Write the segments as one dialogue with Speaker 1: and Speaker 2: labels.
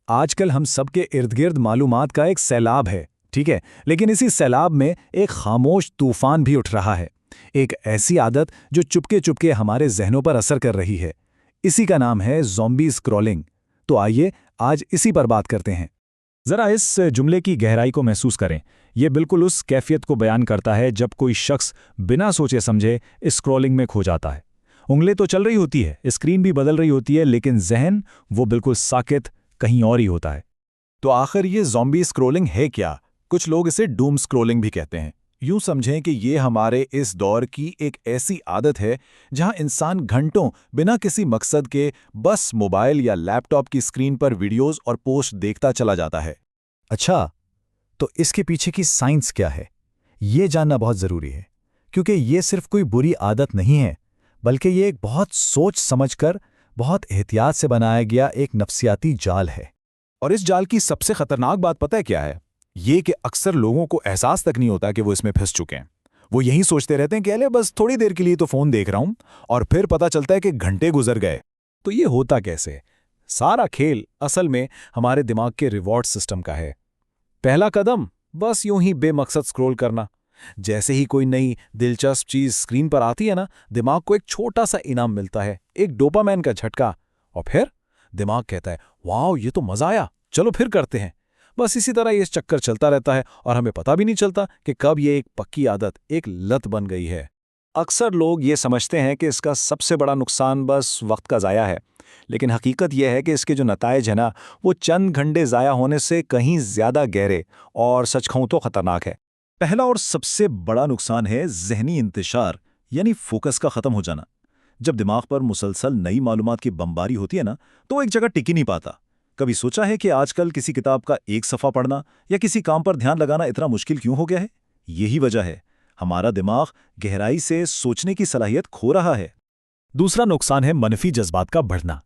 Speaker 1: आजकल हम सबके इर्द गिर्द मालूमात का एक सैलाब है, ठीक है। लेकिन इसी सैलाब में एक खामोश तूफान भी उठ रहा है। एक ऐसी आदत जो चुपके चुपके हमारे जहनों पर असर कर रही है। इसी का नाम है ज़ॉम्बी स्क्रॉलिंग। तो आइए आज इसी पर बात करते हैं।
Speaker 2: जरा इस जुमले की गहराई को महसूस करें। यह बिल्कुल उस कैफियत को बयान करता है जब कोई शख्स बिना सोचे समझे स्क्रॉलिंग में खो जाता है। उंगली तो चल रही होती है, स्क्रीन भी बदल रही होती है, लेकिन जहन वो बिल्कुल साकित कहीं और ही होता है।
Speaker 1: तो आखिर ये ज़ॉम्बी स्क्रॉलिंग है क्या? कुछ लोग इसे डूम स्क्रॉलिंग भी कहते हैं। यूं समझें कि ये हमारे इस दौर की एक ऐसी आदत है जहां इंसान घंटों बिना किसी मकसद के बस मोबाइल या लैपटॉप की स्क्रीन पर वीडियोस और पोस्ट देखता चला जाता है। अच्छा, तो इसके पीछे की साइंस क्या है, ये जानना बहुत ज़रूरी है, क्योंकि ये सिर्फ कोई बुरी आदत नहीं है, बल्कि ये एक बहुत सोच समझकर, बहुत एहतियात से बनाया गया एक नफ्सियाती जाल है। और इस जाल की सबसे खतरनाक बात पता है क्या है? ये कि अक्सर लोगों को एहसास तक नहीं होता कि वो इसमें फंस चुके हैं। वो यही सोचते रहते हैं कि अरे बस थोड़ी देर के लिए तो फ़ोन देख रहा हूं, और फिर पता चलता है कि घंटे गुजर गए। तो ये होता कैसे? सारा खेल असल में हमारे दिमाग के रिवॉर्ड सिस्टम का है। पहला कदम बस यूं ही बेमकसद स्क्रॉल करना। जैसे ही कोई नई दिलचस्प चीज स्क्रीन पर आती है ना, दिमाग को एक छोटा सा इनाम मिलता है, एक डोपामाइन का झटका, और फिर दिमाग कहता है वाह ये तो मजा आया, चलो फिर करते हैं। बस इसी तरह ये चक्कर चलता रहता है और हमें पता भी नहीं चलता कि कब ये एक पक्की आदत, एक लत बन गई है। अक्सर लोग ये समझते हैं कि इसका सबसे बड़ा नुकसान बस वक्त का ज़ाया है, लेकिन हकीकत यह है कि इसके जो नतायज है ना, वो चंद घंटे ज़ाया होने से कहीं ज़्यादा गहरे और सच कहूं तो खतरनाक है। पहला और सबसे बड़ा नुकसान है ज़हनी इंतशार, यानी फोकस का ख़त्म हो जाना। जब दिमाग पर मुसलसल नई मालूमात की बमबारी होती है ना, तो वो एक जगह टिक ही नहीं पाता। कभी सोचा है कि आजकल किसी किताब का एक सफ़ा पढ़ना या किसी काम पर ध्यान लगाना इतना मुश्किल क्यों हो गया है? यही वजह है, हमारा दिमाग गहराई से सोचने की सलाहियत खो रहा है। दूसरा नुकसान है मनफी जज्बात का बढ़ना।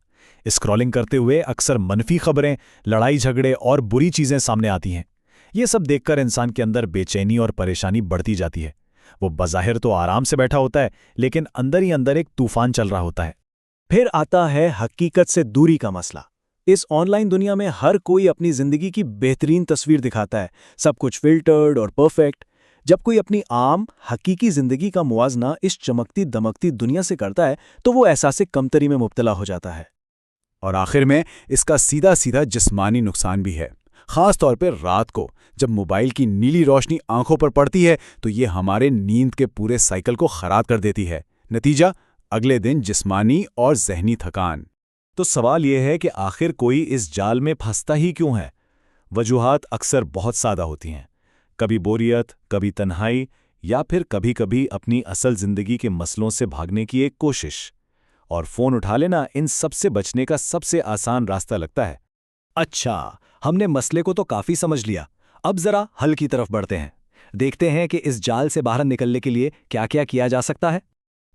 Speaker 1: स्क्रॉलिंग करते हुए अक्सर मनफी खबरें, लड़ाई झगड़े और बुरी चीज़ें सामने आती हैं। ये सब देखकर इंसान के अंदर बेचैनी और परेशानी बढ़ती जाती है। वो बज़ाहिर तो आराम से बैठा होता है, लेकिन अंदर ही अंदर एक तूफान चल रहा होता है।
Speaker 3: फिर आता है हकीकत से दूरी का मसला। इस ऑनलाइन दुनिया में हर कोई अपनी जिंदगी की बेहतरीन तस्वीर दिखाता है, सब कुछ फिल्टर्ड और परफेक्ट। जब कोई अपनी आम हकीकी जिंदगी का मुवाजना इस चमकती दमकती दुनिया से करता है, तो वो एहसास कमतरी में मुब्तला हो जाता है।
Speaker 1: और आखिर में इसका सीधा सीधा जिस्मानी नुकसान भी है, ख़ास तौर पर रात को जब मोबाइल की नीली रोशनी आंखों पर पड़ती है, तो ये हमारे नींद के पूरे साइकिल को ख़राब कर देती है। नतीजा, अगले दिन जिस्मानी और जहनी थकान। तो सवाल यह है कि आखिर कोई इस जाल में फंसता ही क्यों है? वजूहात अक्सर बहुत सादा होती हैं। कभी बोरियत, कभी तन्हाई, या फिर कभी कभी अपनी असल ज़िंदगी के मसलों से भागने की एक कोशिश। और फ़ोन उठा लेना इन सब से बचने का सबसे आसान रास्ता लगता है। अच्छा, हमने मसले को तो काफ़ी समझ लिया। अब ज़रा हल की तरफ बढ़ते हैं। देखते हैं कि इस जाल से बाहर निकलने के लिए क्या क्या किया जा सकता है।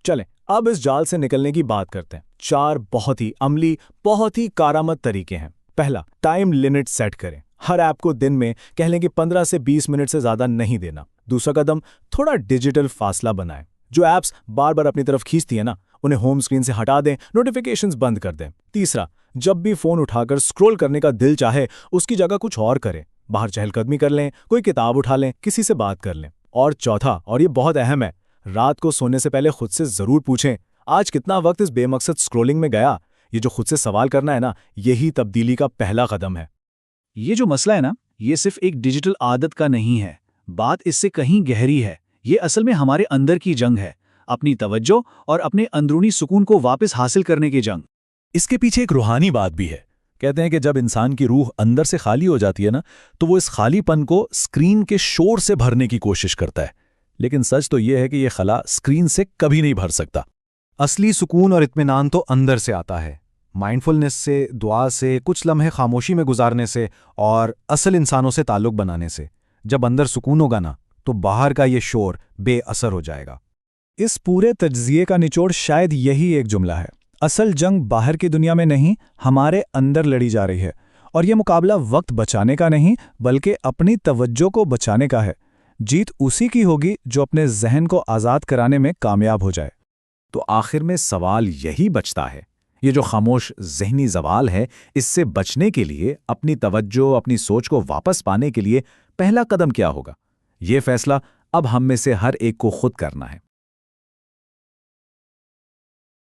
Speaker 2: चलें, अब इस जाल से निकलने की बात करते हैं। 4 बहुत ही अमली, बहुत ही कारामद तरीके हैं। पहला, टाइम लिमिट सेट करें। हर ऐप को दिन में कह लें कि 15 से 20 मिनट से ज़्यादा नहीं देना। दूसरा कदम, थोड़ा डिजिटल फासला बनाएं। जो ऐप्स बार बार अपनी तरफ खींचती है ना, उन्हें होम स्क्रीन से हटा दें, नोटिफिकेशंस बंद कर दें। तीसरा, जब भी फ़ोन उठाकर स्क्रॉल करने का दिल चाहे, उसकी जगह कुछ और करें। बाहर चहलकदमी कर लें, कोई किताब उठा लें, किसी से बात कर लें। और चौथा, और ये बहुत अहम है, रात को सोने से पहले खुद से ज़रूर पूछें, आज कितना वक्त इस बेमकसद स्क्रॉलिंग में गया? ये जो खुद से सवाल करना है ना, यही तब्दीली का पहला कदम है।
Speaker 3: ये जो मसला है ना, ये सिर्फ एक डिजिटल आदत का नहीं है। बात इससे कहीं गहरी है। ये असल में हमारे अंदर की जंग है, अपनी तवज्जो और अपने अंदरूनी सुकून को वापस हासिल करने की जंग।
Speaker 1: इसके पीछे एक रूहानी बात भी है। कहते हैं कि जब इंसान की रूह अंदर से खाली हो जाती है ना, तो वो इस खालीपन को स्क्रीन के शोर से भरने की कोशिश करता है। लेकिन सच तो यह है कि यह खला स्क्रीन से कभी नहीं भर सकता। असली सुकून और इत्मीनान तो अंदर से आता है, माइंडफुलनेस से, दुआ से, कुछ लम्हे खामोशी में गुजारने से और असल इंसानों से ताल्लुक बनाने से। जब अंदर सुकून होगा ना, तो बाहर का ये शोर बेअसर हो जाएगा।
Speaker 2: इस पूरे तज्जिए का निचोड़ शायद यही एक जुमला है। असल जंग बाहर की दुनिया में नहीं, हमारे अंदर लड़ी जा रही है। और यह मुकाबला वक्त बचाने का नहीं, बल्कि अपनी तवज्जो को बचाने का है। जीत उसी की होगी जो अपने जहन को आज़ाद कराने में कामयाब हो जाए।
Speaker 1: तो आखिर में सवाल यही बचता है, ये जो खामोश ज़हनी ज़वाल है, इससे बचने के लिए, अपनी तवज्जो, अपनी सोच को वापस पाने के लिए पहला कदम क्या होगा? ये फैसला अब हम में से हर एक को खुद करना है।